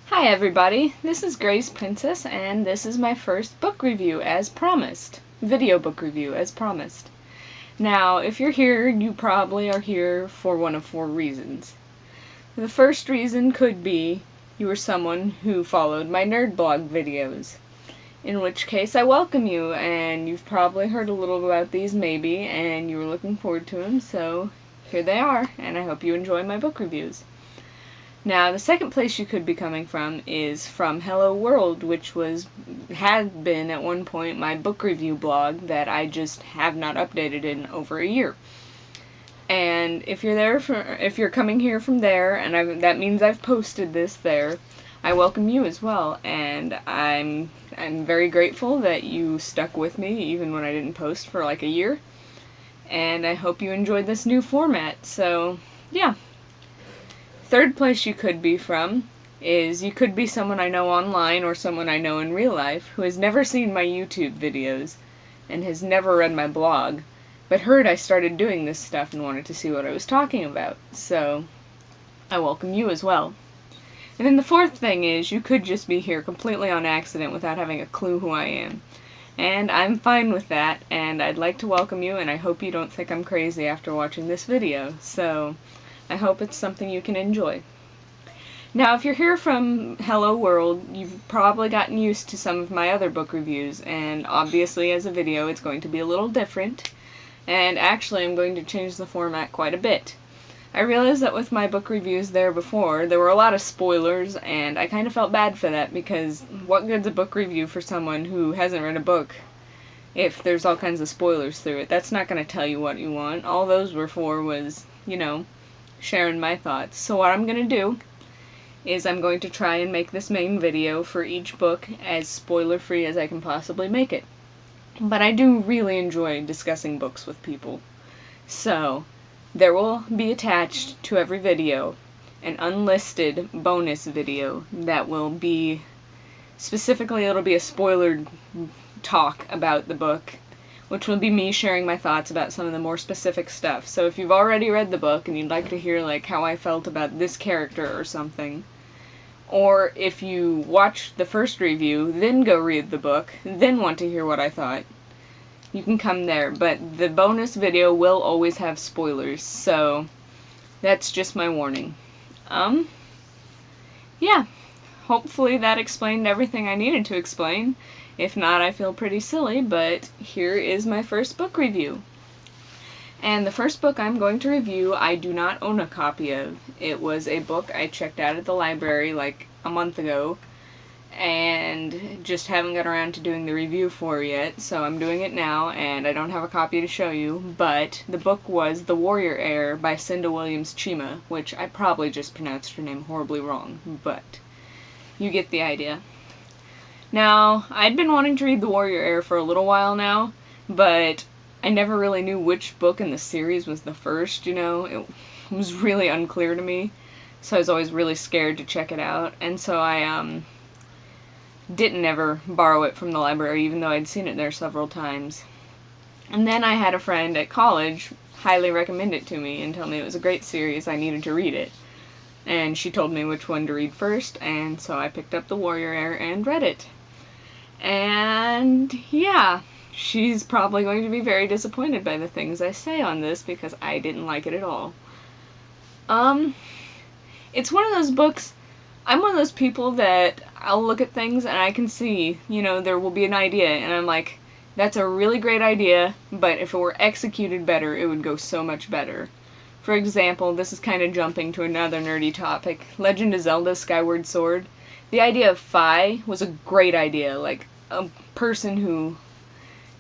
Hi everybody, this is Grace Princess, and this is my first book review as promised. Video book review as promised. Now, if you're here, you probably are here for one of four reasons. The first reason could be you were someone who followed my nerd blog videos. In which case, I welcome you, and you've probably heard a little about these maybe, and you were looking forward to them, so here they are, and I hope you enjoy my book reviews. Now, the second place you could be coming from is from Hello World, which had been at one point my book review blog that I just have not updated in over a year. And if you're coming here from there, and that means I've posted this there, I welcome you as well. And I'm very grateful that you stuck with me even when I didn't post for like a year. And I hope you enjoyed this new format. So, yeah. Third place you could be from is you could be someone I know online or someone I know in real life who has never seen my YouTube videos and has never read my blog, but heard I started doing this stuff and wanted to see what I was talking about. So, I welcome you as well. And then the fourth thing is you could just be here completely on accident without having a clue who I am. And I'm fine with that, and I'd like to welcome you, and I hope you don't think I'm crazy after watching this video. So, I hope it's something you can enjoy. Now, if you're here from Hello World, you've probably gotten used to some of my other book reviews, and obviously as a video it's going to be a little different, and actually I'm going to change the format quite a bit. I realized that with my book reviews there before, there were a lot of spoilers, and I kind of felt bad for that, because what good's a book review for someone who hasn't read a book if there's all kinds of spoilers through it? That's not going to tell you what you want. All those were for was, sharing my thoughts. So what I'm going to do is I'm going to try and make this main video for each book as spoiler-free as I can possibly make it. But I do really enjoy discussing books with people. So, there will be attached to every video an unlisted bonus video that will be, specifically it'll be a spoiler talk about the book, which will be me sharing my thoughts about some of the more specific stuff. So if you've already read the book and you'd like to hear like how I felt about this character or something, or if you watched the first review, then go read the book, then want to hear what I thought, you can come there. But the bonus video will always have spoilers, so that's just my warning. Yeah. Hopefully that explained everything I needed to explain. If not, I feel pretty silly, but here is my first book review. And the first book I'm going to review, I do not own a copy of. It was a book I checked out at the library like a month ago, and just haven't got around to doing the review for yet, so I'm doing it now, and I don't have a copy to show you, but the book was The Warrior Heir by Cinda Williams Chima, which I probably just pronounced her name horribly wrong, but you get the idea. Now, I'd been wanting to read The Warrior Heir for a little while now, but I never really knew which book in the series was the first, It was really unclear to me, so I was always really scared to check it out, and so I, didn't ever borrow it from the library, even though I'd seen it there several times. And then I had a friend at college highly recommend it to me and tell me it was a great series, I needed to read it. And she told me which one to read first, and so I picked up The Warrior Heir and read it. And yeah, she's probably going to be very disappointed by the things I say on this because I didn't like it at all. It's one of those books, I'm one of those people that I'll look at things and I can see, there will be an idea, and I'm like, that's a really great idea, but if it were executed better, it would go so much better. For example, this is kind of jumping to another nerdy topic, Legend of Zelda Skyward Sword. The idea of Fi was a great idea, like a person who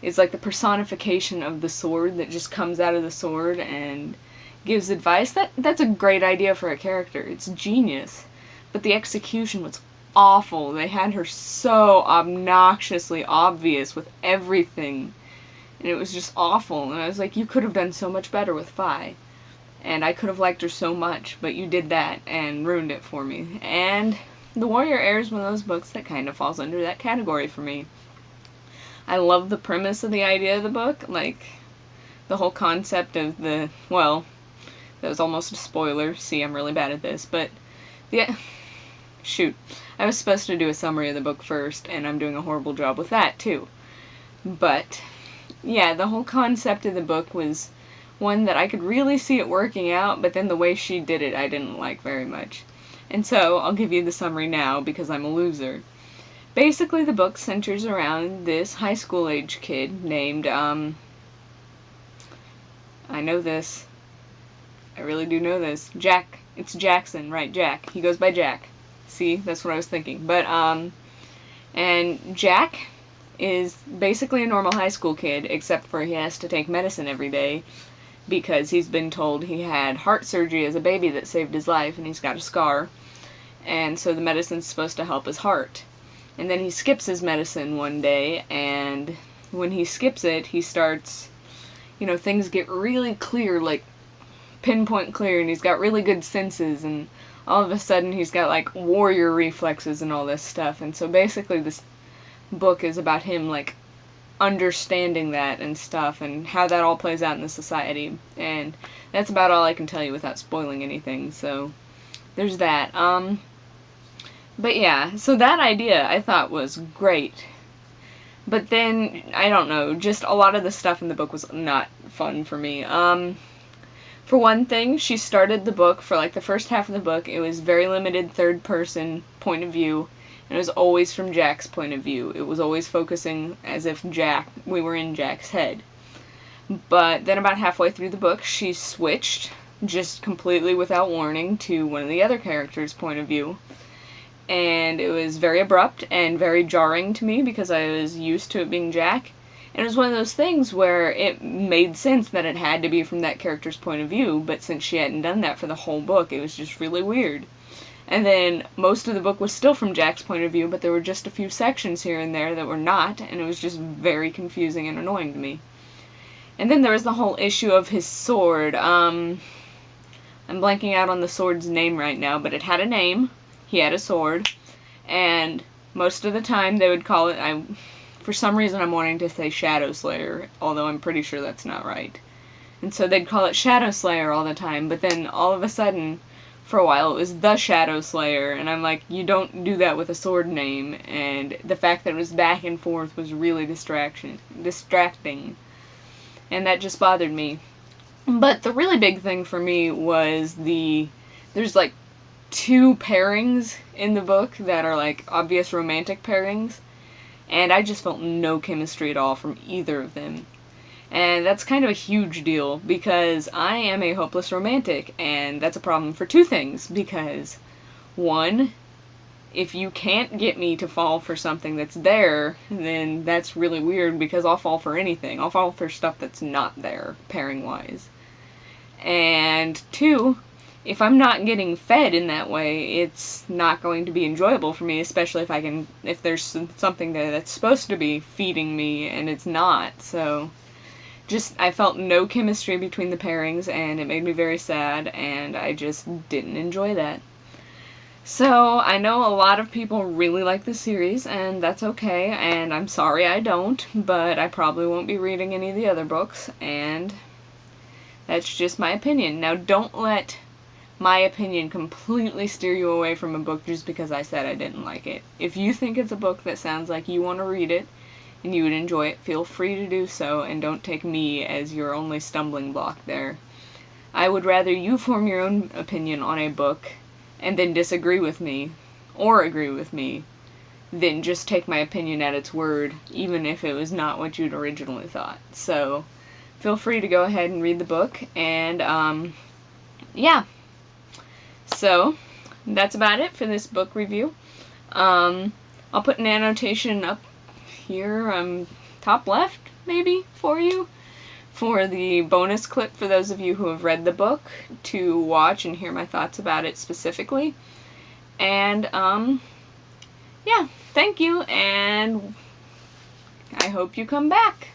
is like the personification of the sword that just comes out of the sword and gives advice. That's a great idea for a character. It's genius. But the execution was awful. They had her so obnoxiously obvious with everything. And it was just awful. And I was like, you could have done so much better with Fi. And I could have liked her so much, but you did that and ruined it for me. And The Warrior Heir is one of those books that kind of falls under that category for me. I love the premise of the idea of the book, like the whole concept of that was almost a spoiler. See, I'm really bad at this, but shoot, I was supposed to do a summary of the book first, and I'm doing a horrible job with that, too. But, yeah, the whole concept of the book was one that I could really see it working out, but then the way she did it I didn't like very much. And so, I'll give you the summary now, because I'm a loser. Basically, the book centers around this high school age kid named, I know this. I really do know this. Jack. It's Jackson, right, Jack. He goes by Jack. See, that's what I was thinking. But, and Jack is basically a normal high school kid, except for he has to take medicine every day, because he's been told he had heart surgery as a baby that saved his life, and he's got a scar, and so the medicine's supposed to help his heart. And then he skips his medicine one day, and when he skips it, he starts, you know, things get really clear, like pinpoint clear, and he's got really good senses, and all of a sudden he's got like warrior reflexes and all this stuff. And so basically this book is about him like understanding that and stuff, and how that all plays out in the society. And that's about all I can tell you without spoiling anything, so there's that. But yeah, so that idea I thought was great. But then, I don't know, just a lot of the stuff in the book was not fun for me. For one thing, she started the book, for like the first half of the book, it was very limited third person point of view, and it was always from Jack's point of view. It was always focusing as if we were in Jack's head. But then about halfway through the book, she switched, just completely without warning, to one of the other characters' point of view. And it was very abrupt and very jarring to me, because I was used to it being Jack. And it was one of those things where it made sense that it had to be from that character's point of view, but since she hadn't done that for the whole book, it was just really weird. And then most of the book was still from Jack's point of view, but there were just a few sections here and there that were not, and it was just very confusing and annoying to me. And then there was the whole issue of his sword. I'm blanking out on the sword's name right now, but it had a name. He had a sword, and most of the time they would call it, for some reason I'm wanting to say Shadow Slayer, although I'm pretty sure that's not right. And so they'd call it Shadow Slayer all the time, but then all of a sudden, for a while, it was the Shadow Slayer, and I'm like, you don't do that with a sword name, and the fact that it was back and forth was really distracting, and that just bothered me. But the really big thing for me was there's like 2 pairings in the book that are like obvious romantic pairings, and I just felt no chemistry at all from either of them. And that's kind of a huge deal, because I am a hopeless romantic, and that's a problem for 2 things, because 1, if you can't get me to fall for something that's there, then that's really weird, because I'll fall for anything. I'll fall for stuff that's not there, pairing-wise. And 2, if I'm not getting fed in that way, it's not going to be enjoyable for me, especially if there's something there that's supposed to be feeding me and it's not. So, I felt no chemistry between the pairings, and it made me very sad, and I just didn't enjoy that. So, I know a lot of people really like the series, and that's okay, and I'm sorry I don't, but I probably won't be reading any of the other books, and that's just my opinion. Now, don't let my opinion completely steer you away from a book just because I said I didn't like it. If you think it's a book that sounds like you want to read it and you would enjoy it, feel free to do so, and don't take me as your only stumbling block there. I would rather you form your own opinion on a book and then disagree with me, or agree with me, than just take my opinion at its word, even if it was not what you'd originally thought. So, feel free to go ahead and read the book, and, yeah. So, that's about it for this book review. I'll put an annotation up here, top left, maybe, for you, for the bonus clip for those of you who have read the book to watch and hear my thoughts about it specifically. And, yeah, thank you, and I hope you come back.